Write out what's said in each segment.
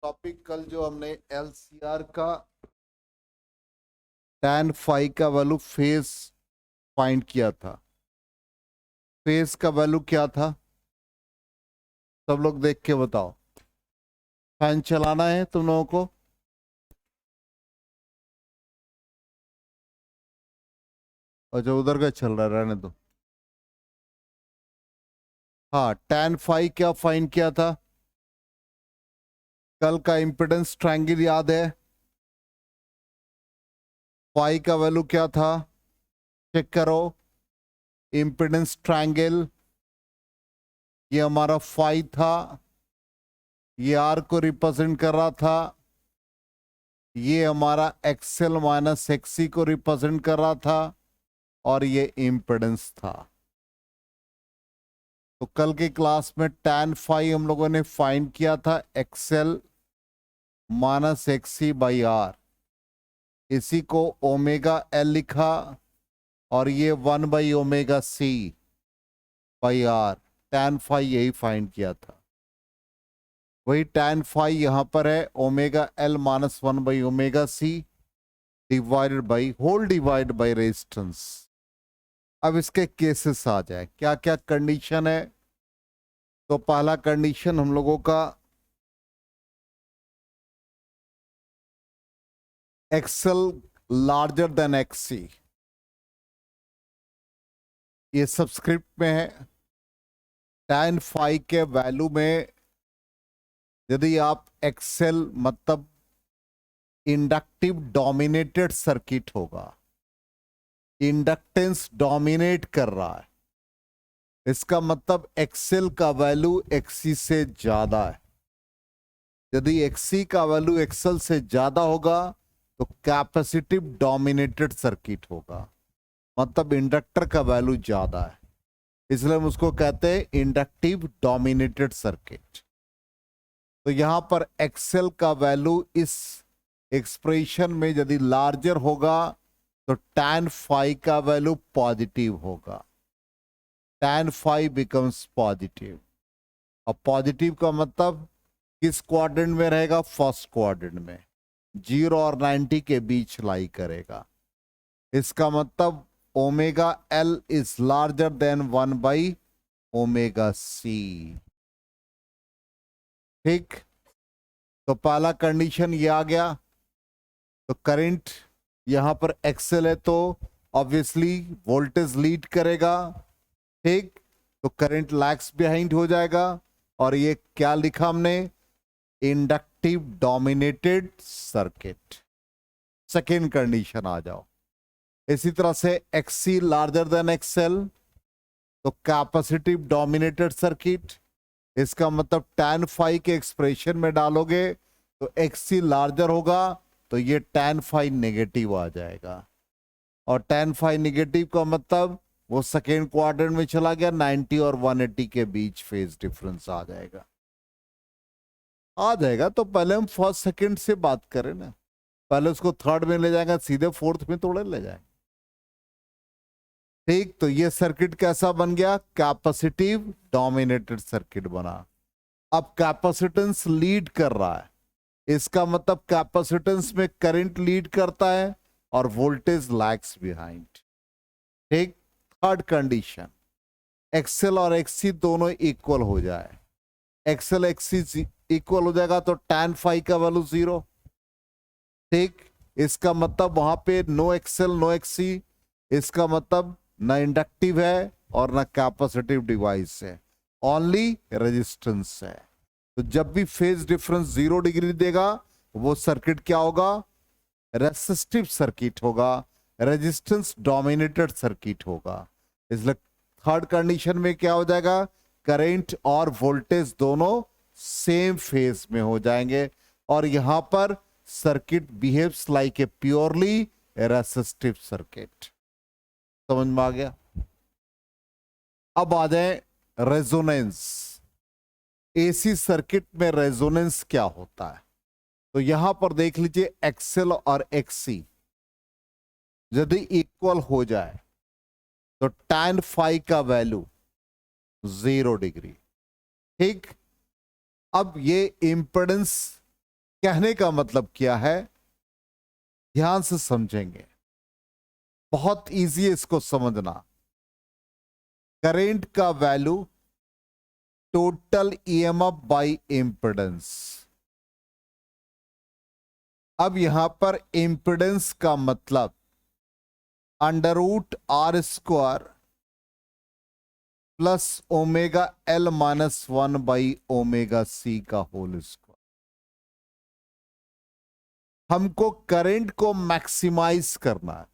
Topic कल जो हमने एलसीआर का tan फाई का वैल्यू फेस फाइंड किया था। फेस का वैल्यू क्या था? सब लोग देख के बताओ। फैन चलाना है तुम लोगों को? अच्छा, उधर का चल रहा है, रहने दो। हाँ, tan फाई क्या फाइंड किया था? कल का इंपेडेंस ट्रायंगल याद है? फाई का वैल्यू क्या था? चेक करो। इंपेडेंस ट्रायंगल, ये हमारा फाई था, ये आर को रिप्रेजेंट कर रहा था, ये हमारा एक्सएल माइनस एक्सी को रिप्रेजेंट कर रहा था, और ये इम्पिडेंस था। तो कल के क्लास में tan फाई हम लोगों ने फाइंड किया था XL minus XC by R, इसी को ओमेगा एल लिखा, और ये 1/ओमेगा C by R. tan phi यही फाइंड किया था, वही tan फाई यहां पर है, ओमेगा एल माइनस 1/ओमेगा C divided by whole divide by resistance. अब इसके केसेस आ जाए, क्या क्या कंडीशन है। तो पहला कंडीशन हम लोगों का एक्सएल लार्जर देन एक्सी, ये सबस्क्रिप्ट में है। tan फाई के वैल्यू में यदि आप एक्सएल मतलब इंडक्टिव डोमिनेटेड सर्किट होगा, इंडक्टेंस डोमिनेट कर रहा है, इसका मतलब एक्सएल का वैल्यू एक्सी से ज्यादा है। यदि एक्सी का वैल्यू एक्सएल से ज्यादा होगा तो कैपेसिटिव डोमिनेटेड सर्किट होगा, मतलब इंडक्टर का वैल्यू ज्यादा है, इसलिए हम उसको कहते हैं इंडक्टिव डोमिनेटेड सर्किट। तो यहां पर एक्सएल का वैल्यू इस एक्सप्रेशन में यदि लार्जर होगा तो tan फाई का वैल्यू पॉजिटिव होगा, tan फाई बिकम्स पॉजिटिव। और पॉजिटिव का मतलब किस क्वाड्रेंट में रहेगा? फर्स्ट क्वाड्रेंट में, 0 और 90 के बीच लाई करेगा। इसका मतलब omega L is larger than 1/ओमेगा सी। ठीक, तो पहला कंडीशन ये आ गया। तो करंट यहां पर एक्सेल है तो ऑब्वियसली वोल्टेज लीड करेगा। ठीक, तो करंट लैग्स बिहाइंड हो जाएगा, और ये क्या लिखा हमने? Inductive dominated circuit. Second condition आ जाओ। इसी तरह से एक्सी लार्जर देन एक्सएल, तो कैपेसिटिव डोमिनेटेड सर्किट, इसका मतलब tan फाई के एक्सप्रेशन में डालोगे तो एक्सी लार्जर होगा, तो ये tan फाई नेगेटिव आ जाएगा। और tan फाई नेगेटिव का मतलब वो सेकेंड क्वाड्रेंट में चला गया, 90 और 180 के बीच फेज डिफरेंस आ जाएगा। तो पहले हम फर्स्ट सेकंड से बात करें ना, पहले उसको थर्ड में ले जाएगा, सीधे फोर्थ में थोड़े ले जाएंगे। ठीक, तो ये सर्किट कैसा बन गया? कैपेसिटिव डोमिनेटेड सर्किट बना। अब कैपेसिटेंस लीड कर रहा है, इसका मतलब कैपेसिटेंस में करंट लीड करता है और वोल्टेज लैग्स बिहाइंड। ठीक, थर्ड कंडीशन, एक्सएल और एक्सी दोनों इक्वल हो जाए। एक्सएल एक्सी इक्वल हो जाएगा तो tan फाई का वैल्यू 0। ठीक, इसका मतलब वहां पे नो एक्सएल नो एक्सी, इसका मतलब ना इंडक्टिव है और ना कैपेसिटिव डिवाइस है, ओनली रेजिस्टेंस है। तो जब भी फेज डिफरेंस 0 डिग्री देगा वो सर्किट क्या होगा? रेसिस्टिव सर्किट होगा, रेजिस्टेंस डोमिनेटेड सर्किट होगा। इसलिए थर्ड कंडीशन में क्या हो जाएगा? करंट और वोल्टेज दोनों सेम फेज में हो जाएंगे, और यहां पर circuit behaves like a purely resistive circuit. समझ में आ गया? अब आ जाए रेजोनेंस। एसी सर्किट में रेजोनेंस क्या होता है? तो यहां पर देख लीजिए, एक्सएल और एक्सी यदि इक्वल हो जाए तो tan फाई का वैल्यू 0 डिग्री। ठीक, अब ये इंपेडेंस कहने का मतलब क्या है, ध्यान से समझेंगे, बहुत इजी है इसको समझना। करेंट का value total EMF bye impedance. अब यहां पर इंपेडेंस का मतलब √R² plus omega L - 1 by omega C का होल स्क्वायर। हमको करंट को मैक्सिमाइज करना है,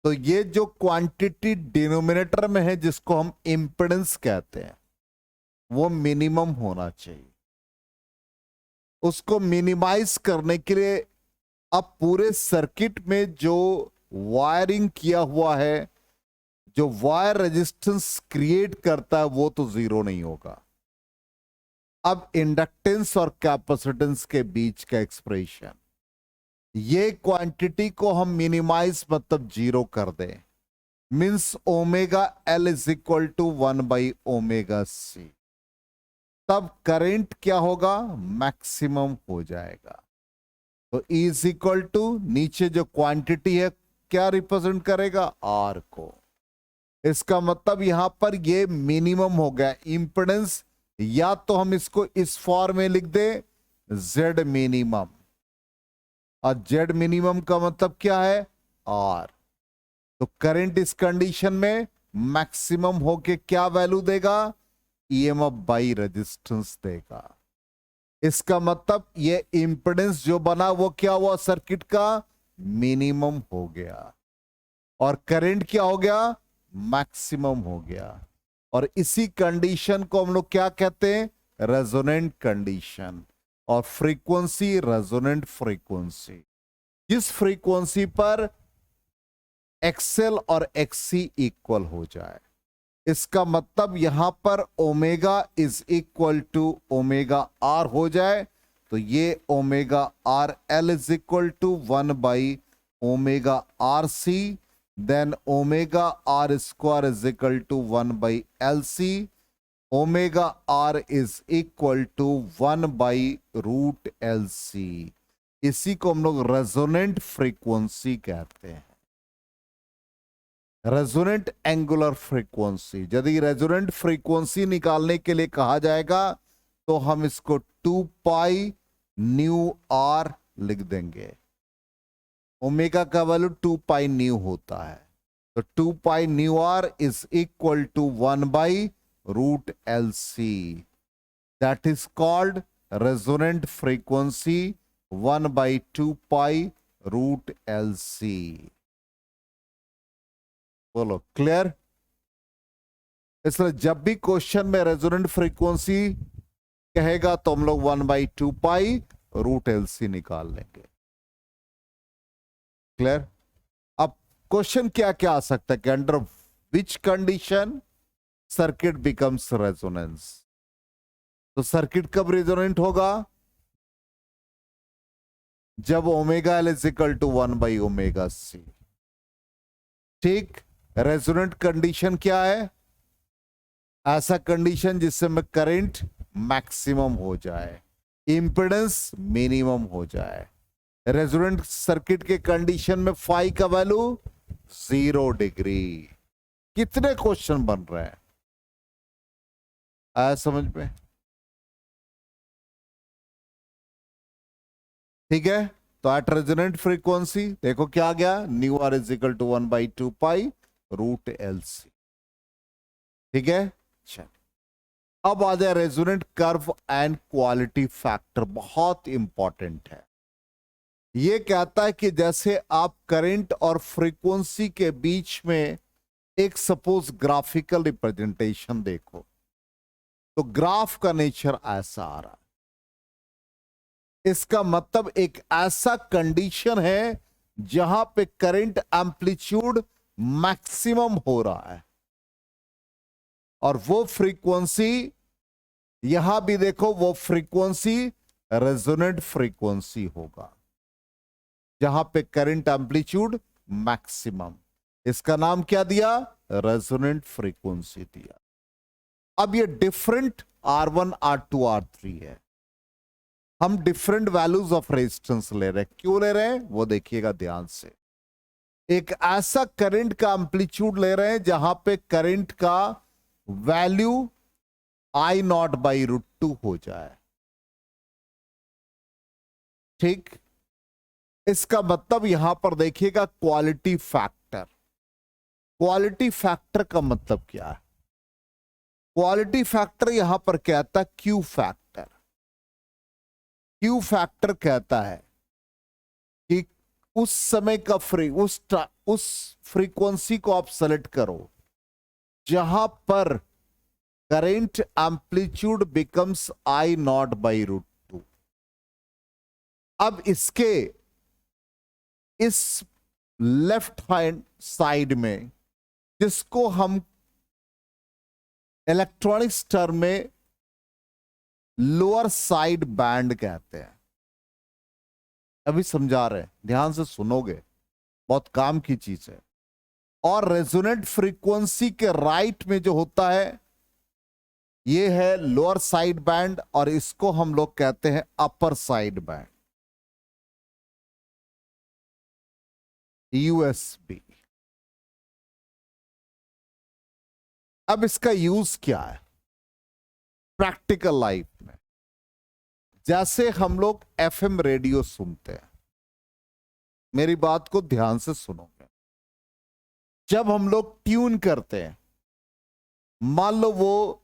तो ये जो क्वांटिटी डिनोमिनेटर में है जिसको हम इंपेडेंस कहते हैं, वो मिनिमम होना चाहिए। उसको मिनिमाइज करने के लिए अब पूरे सर्किट में जो वायरिंग किया हुआ है, जो वायर रेजिस्टेंस क्रिएट करता है, वो तो जीरो नहीं होगा। अब इंडक्टेंस और कैपेसिटेंस के बीच का एक्सप्रेशन, ये क्वांटिटी को हम मिनिमाइज मतलब जीरो कर दें, means omega L = 1 by omega C, तब करंट क्या होगा, मैक्सिमम हो जाएगा। तो E = नीचे जो क्वांटिटी है क्या रिप्रेजेंट करेगा, R को। इसका मतलब यहां पर ये मिनिमम हो गया इंपेडेंस, या तो हम इसको इस फॉर्म में लिख दे Z मिनिमम, और Z मिनिमम का मतलब क्या है, R। तो करंट इस कंडीशन में मैक्सिमम होके क्या वैल्यू देगा, ईएमएफ बाई रेजिस्टेंस देगा। इसका मतलब ये इंपेडेंस जो बना वो क्या हुआ, सर्किट का मिनिमम हो गया, और करंट क्या हो गया, मैक्सिमम हो गया। और इसी कंडीशन को हम लोग क्या कहते हैं, रेजोनेंट कंडीशन, और फ्रीक्वेंसी रेजोनेंट फ्रीक्वेंसी। जिस फ्रीक्वेंसी पर एक्सएल और एक्ससी इक्वल हो जाए, इसका मतलब यहां पर ओमेगा = ओमेगा आर हो जाए, तो ये omega R L = 1 by omega R C, then omega R² = 1 by L C, omega R = 1 by √LC। इसी को हम लोग रेजोनेंट फ्रीक्वेंसी कहते हैं, रेजोनेंट एंगुलर फ्रीक्वेंसी। यदि रेजोनेंट फ्रीक्वेंसी निकालने के लिए कहा जाएगा तो हम इसको 2 पाई न्यू आर लिख देंगे। ओमेगा का वैल्यू 2 पाई न्यू होता है, तो 2 pi nu R = 1 by √LC। That is called resonant frequency 1 by 2 pi √LC। बोलो क्लियर। इसलिए जब भी क्वेश्चन में रेजोनेंट फ्रीक्वेंसी कहेगा तो हम लोग 1 बाई 2 पाई √LC निकाल लेंगे। क्लियर। अब क्वेश्चन क्या क्या आ सकता है कि under which condition circuit becomes resonance. तो सर्किट कब रेजोनेंट होगा, जब omega L = 1 by omega C। ठीक। रेजोनेंट कंडीशन क्या है, ऐसा कंडीशन जिससे में करंट मैक्सिमम हो जाए, इंपेडेंस मिनिमम हो जाए। रेजोनेंट सर्किट के कंडीशन में फाई का वैल्यू 0 डिग्री। कितने क्वेश्चन बन रहे हैं, आया समझ में। ठीक है, तो एट रेजोनेंट फ्रीक्वेंसी देखो क्या आ गया, new R = 1 by 2 pi √LC। ठीक है। अच्छा, अब आ जाए resonant curve and quality factor, बहुत इंपॉर्टेंट है। ये कहता है कि जैसे आप करंट और फ्रीक्वेंसी के बीच में एक सपोज ग्राफिकल रिप्रेजेंटेशन देखो, तो ग्राफ का नेचर ऐसा आ रहा है। इसका मतलब एक ऐसा कंडीशन है जहां पे करंट एम्पलीट्यूड मैक्सिमम हो रहा है, और वो फ्रीक्वेंसी यहां भी देखो, वो फ्रीक्वेंसी रेजोनेंट फ्रीक्वेंसी होगा जहां पे करंट एम्पलीट्यूड मैक्सिमम। इसका नाम क्या दिया, रेजोनेंट फ्रीक्वेंसी दिया। अब ये डिफरेंट R1 R2 R3 है। हम डिफरेंट वैल्यूज ऑफ रेजिस्टेंस ले रहे हैं। क्यों ले रहे हैं वो देखिएगा ध्यान से। एक ऐसा करंट का एम्पलीट्यूड ले रहे हैं जहां पे करंट का value I naught by root 2 हो जाए। ठीक, इसका मतलब यहां पर देखिएगा क्वालिटी फैक्टर। क्वालिटी फैक्टर का मतलब क्या है? क्वालिटी फैक्टर यहां पर कहता है क्यू फैक्टर। क्यू फैक्टर कहता है कि उस समय का उस फ्रीक्वेंसी को आप सेलेक्ट करो जहां पर current amplitude becomes I naught by root 2। अब इसके इस लेफ्ट हैंड साइड में, जिसको हम इलेक्ट्रॉनिक्स टर्म में लोअर साइड बैंड कहते हैं, अभी समझा रहे हैं, ध्यान से सुनोगे, बहुत काम की चीज है। और रेजोनेंट फ्रीक्वेंसी के राइट में जो होता है ये है लोअर साइड बैंड, और इसको हम लोग कहते हैं अपर साइड बैंड, यूएसबी। अब इसका यूज क्या है प्रैक्टिकल लाइफ में? जैसे हम लोग एफएम रेडियो सुनते हैं, मेरी बात को ध्यान से सुनोगे। जब हम लोग ट्यून करते हैं, मान लो वो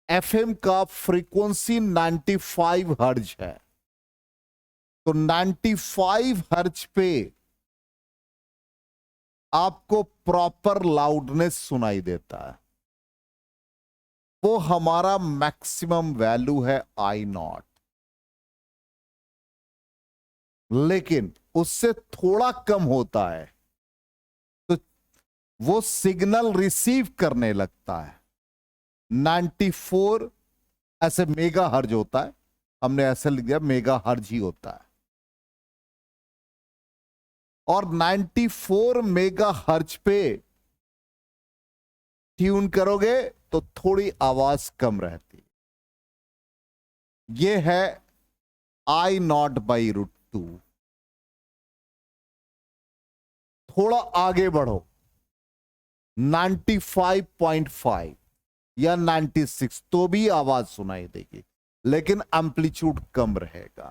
एफएम का फ्रीक्वेंसी 95 हर्ट्ज है, तो 95 हर्ट्ज पे आपको प्रॉपर लाउडनेस सुनाई देता है। वो हमारा मैक्सिमम वैल्यू है आई नॉट। लेकिन उससे थोड़ा कम होता है तो वो सिग्नल रिसीव करने लगता है। 94 ऐसे मेगा हर्ज होता है, हमने ऐसे लिख दिया मेगा हर्ज ही होता है। और 94 मेगा हर्ज पे ट्यून करोगे तो थोड़ी आवाज कम रहती है। ये है आई नॉट बाई रूट 2। थोड़ा आगे बढ़ो, 95.5 या 96 तो भी आवाज सुनाई देगी, लेकिन एम्पलीट्यूड कम रहेगा।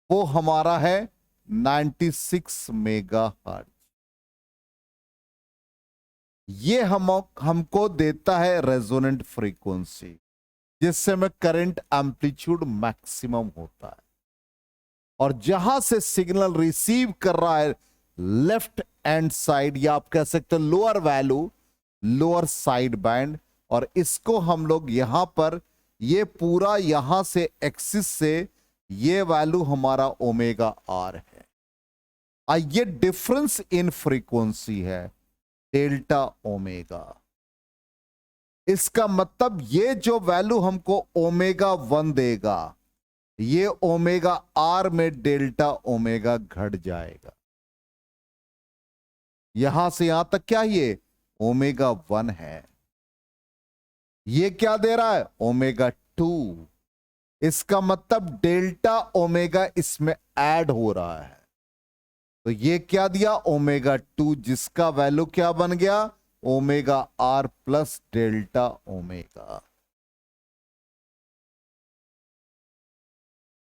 वो हमारा है 96 मेगा हर्ट्ज। ये हमको देता है रेजोनेंट फ्रीक्वेंसी, जिससे में करंट एम्पलीट्यूड मैक्सिमम होता है। और जहां से सिग्नल रिसीव कर रहा है लेफ्ट हैंड साइड, या आप कह सकते हैं lower value, lower side band, और इसको हम लोग यहां पर, ये पूरा यहां से एक्सिस से ये वैल्यू हमारा ओमेगा आर है। ये डिफरेंस इन फ्रीक्वेंसी है डेल्टा ओमेगा। इसका मतलब ये जो वैल्यू हमको ओमेगा 1 देगा, ये ओमेगा आर में डेल्टा ओमेगा घट जाएगा। यहां से यहां तक क्या ये ओमेगा 1 है, ये क्या दे रहा है ओमेगा 2। इसका मतलब डेल्टा ओमेगा इसमें ऐड हो रहा है, तो ये क्या दिया ओमेगा 2, जिसका वैल्यू क्या बन गया omega R plus delta omega.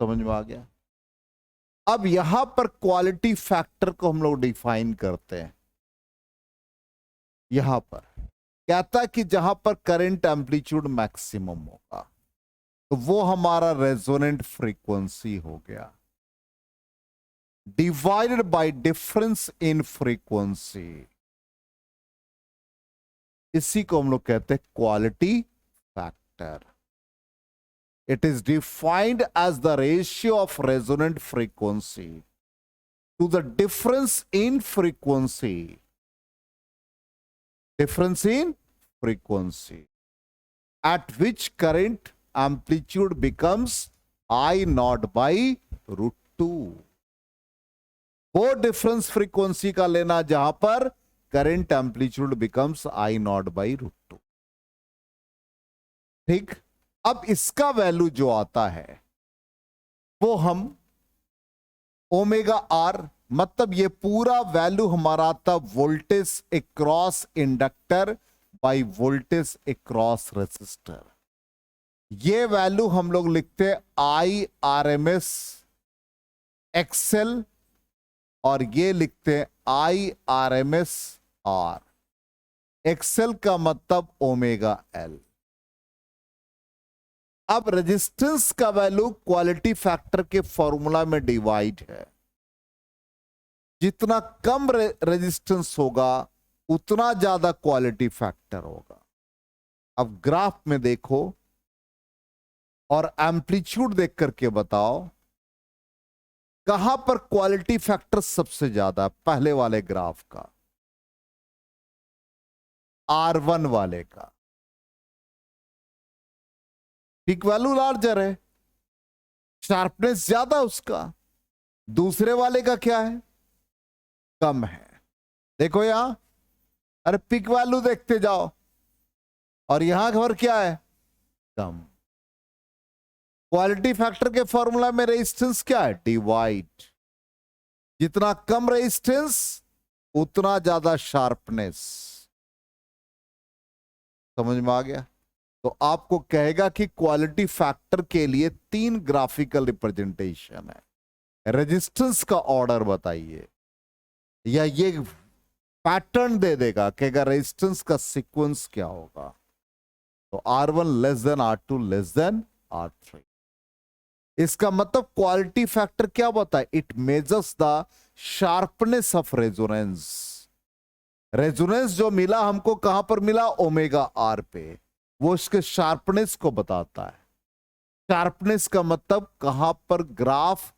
समझ में आ गया? अब यहां पर क्वालिटी फैक्टर को हम लोग डिफाइन करते हैं। यहां पर कहता है कि जहां पर करंट एम्पलीट्यूड मैक्सिमम होगा तो वो हमारा रेजोनेंट फ्रीक्वेंसी हो गया, divided by difference in frequency. इसी को हम लोग कहते हैं quality factor. It is defined as the ratio of resonant frequency to the difference in frequency, difference in frequency at which current amplitude becomes I naught by root 2। वो difference frequency का लेना जहां पर current amplitude becomes I naught by root 2। ठीक, अब इसका value जो आता है वो हम ओमेगा आर, मतलब ये पूरा वैल्यू हमारा था voltage across inductor by voltage across resistor. ये वैल्यू हम लोग लिखते I R M S XL, और ये लिखते हैं I R M S R. XL का मतलब ओमेगा एल। अब रेजिस्टेंस का वैल्यू क्वालिटी फैक्टर के फॉर्मूला में डिवाइड है। जितना कम रेजिस्टेंस होगा उतना ज्यादा क्वालिटी फैक्टर होगा। अब ग्राफ में देखो और एम्पलीट्यूड देख करके बताओ कहां पर क्वालिटी फैक्टर सबसे ज्यादा। पहले वाले ग्राफ का, R1 वाले का पीक वैल्यू लार्जर है, शार्पनेस ज्यादा उसका। दूसरे वाले का क्या है, कम है। देखो यहां, अरे पीक वैल्यू देखते जाओ, और यहां खबर क्या है, कम। क्वालिटी फैक्टर के फॉर्मूला में रेजिस्टेंस क्या है, डिवाइड। जितना कम रेजिस्टेंस उतना ज्यादा शार्पनेस। समझ में आ गया। तो आपको कहेगा कि क्वालिटी फैक्टर के लिए 3 ग्राफिकल रिप्रेजेंटेशन है। रेजिस्टेंस का ऑर्डर बताइए, या ये पैटर्न दे देगा कि अगर रेजिस्टेंस का सीक्वेंस क्या होगा। तो R1 less than R2 less than R3। इसका मतलब क्वालिटी फैक्टर क्या बताए, it measures the sharpness of resonance. Resonance जो मिला हमको कहां पर मिला, ओमेगा आर पे, वो इसके शार्पनेस को बताता है। शार्पनेस का मतलब कहां पर ग्राफ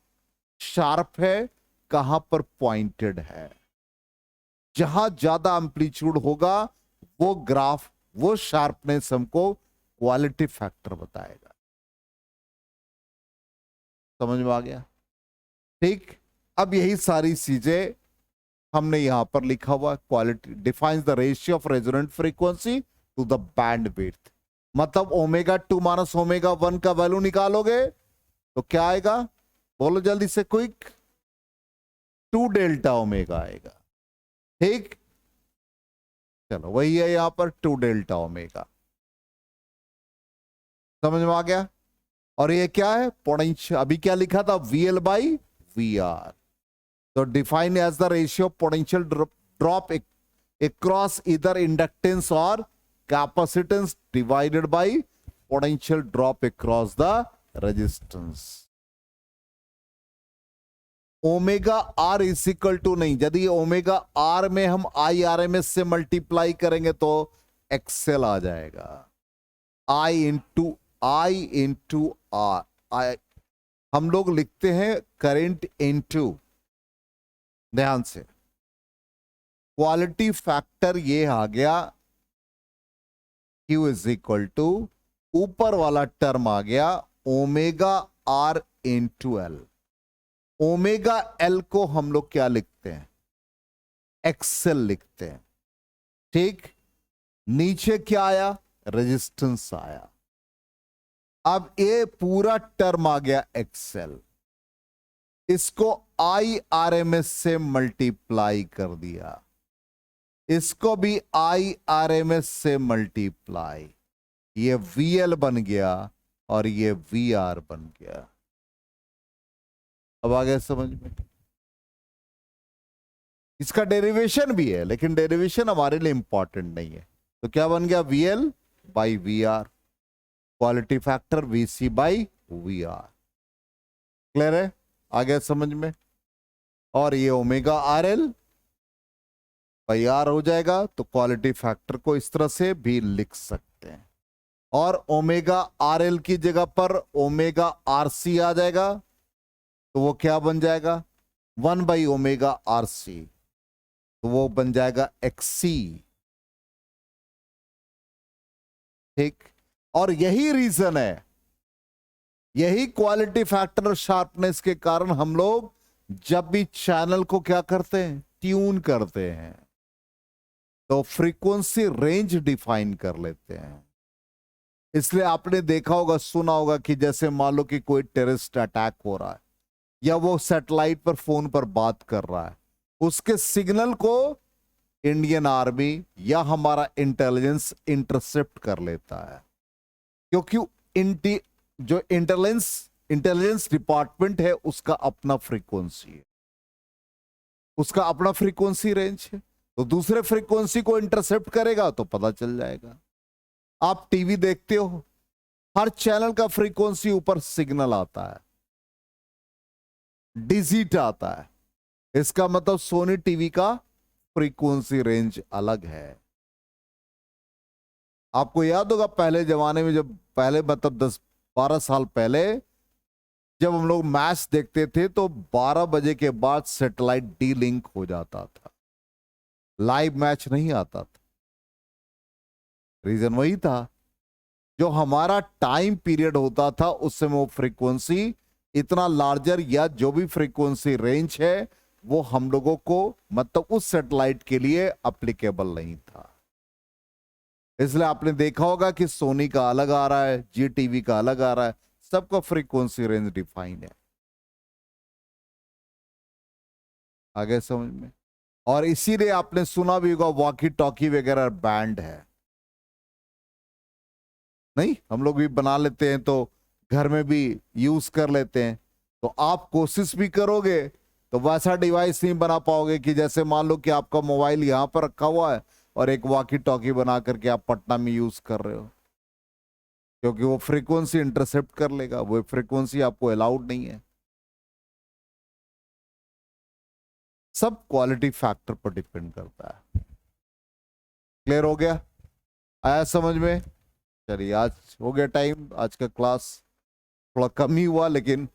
शार्प है, कहां पर पॉइंटेड है। जहां ज्यादा एम्पलीट्यूड होगा वो ग्राफ, वो शार्पनेस हमको क्वालिटी फैक्टर बताएगा। समझ में आ गया, ठीक। अब यही सारी चीजें हमने यहां पर लिखा हुआ, quality defines the ratio of resonant frequency to the band width. मतलब ओमेगा 2 माइनस ओमेगा 1 का वैल्यू निकालोगे तो क्या आएगा, बोलो जल्दी से क्विक, 2 डेल्टा ओमेगा आएगा। ठीक, चलो वही है यहां पर 2 डेल्टा ओमेगा। समझ में आ गया। और ये क्या है, पोटेंशियल। अभी क्या लिखा था, VL बाई VR। तो define as the ratio potential drop across either inductance or capacitance divided by potential drop across the resistance। Omega R is equal to नहीं, यदि ओमेगा आर में हम IRMS से मल्टीप्लाई करेंगे तो एक्सेल आ जाएगा। आई into are, हम लोग लिखते हैं करंट इंटू, ध्यान से, क्वालिटी फैक्टर ये आ गया Q इज इक्वल टू, ऊपर वाला टर्म आ गया omega R into L. Omega L को हम लोग क्या लिखते हैं, एक्सेल लिखते हैं। ठीक, नीचे क्या आया, रेजिस्टेंस आया। अब ये पूरा टर्म आ गया एक्सेल, इसको IRMS से मल्टीप्लाई कर दिया, इसको भी IRMS से मल्टीप्लाई, ये VL बन गया और ये VR बन गया। अब आ गया समझ में। इसका डेरिवेशन भी है, लेकिन डेरिवेशन हमारे लिए इंपॉर्टेंट नहीं है। तो क्या बन गया, VL by VR, quality factor VC by VR। Clear है, आ गया समझ में। और ये ओमेगा RL बाई R हो जाएगा, तो क्वालिटी फैक्टर को इस तरह से भी लिख सकते हैं। और ओमेगा RL की जगह पर ओमेगा RC आ जाएगा, तो वो क्या बन जाएगा, 1 बाई ओमेगा RC, तो वो बन जाएगा XC। ठीक, और यही रीजन है, यही क्वालिटी फैक्टर और शार्पनेस के कारण हम लोग जब भी चैनल को क्या करते हैं, ट्यून करते हैं, तो फ्रीक्वेंसी रेंज डिफाइन कर लेते हैं। इसलिए आपने देखा होगा, सुना होगा कि जैसे मान लो कि कोई टेररिस्ट अटैक हो रहा है या वो सैटेलाइट पर फोन पर बात कर रहा है, उसके सिग्नल को इंडियन आर्मी या हमारा इंटेलिजेंस इंटरसेप्ट कर लेता है, क्योंकि जो इंटेलिजेंस डिपार्टमेंट है उसका अपना फ्रीक्वेंसी है, उसका अपना फ्रीक्वेंसी रेंज है, तो दूसरे फ्रीक्वेंसी को इंटरसेप्ट करेगा तो पता चल जाएगा। आप टीवी देखते हो, हर चैनल का फ्रीक्वेंसी ऊपर सिग्नल आता है, डिजिट आता है, इसका मतलब सोनी टीवी का फ्रीक्वेंसी रेंज अलग है। आपको याद होगा पहले जमाने में, जब पहले मतलब 10-12 साल पहले जब हम लोग मैच देखते थे तो 12 बजे के बाद सैटेलाइट डी लिंक हो जाता था, लाइव मैच नहीं आता था। रीजन वही था, जो हमारा टाइम पीरियड होता था उस समय वो फ्रीक्वेंसी इतना लार्जर या जो भी फ्रीक्वेंसी रेंज है वो हम लोगों को मतलब उस सैटेलाइट के लिए एप्लीकेबल नहीं था। इसलिए आपने देखा होगा कि सोनी का अलग आ रहा है, जी टीवी का अलग आ रहा है, सबका फ्रीक्वेंसी रेंज डिफाइंड है। आगे समझ में? और इसीलिए आपने सुना भी होगा वॉकी टॉकी वगैरह बैंड है। नहीं, हम लोग भी बना लेते हैं तो घर में भी यूज कर लेते हैं। तो आप कोशिश भी करोगे तो वैसा डिवाइस नहीं बना पाओगे कि जैसे मान लो कि आपका मोबाइल यहां पर रखा हुआ है और एक वॉकी टॉकी बना करके आप पटना में यूज कर रहे हो, क्योंकि वो फ्रीक्वेंसी इंटरसेप्ट कर लेगा, वो फ्रीक्वेंसी आपको अलाउड नहीं है। सब क्वालिटी फैक्टर पर डिपेंड करता है। क्लियर हो गया? आया समझ में? चलिए, आज हो गया टाइम, आज का क्लास थोड़ा कम ही हुआ लेकिन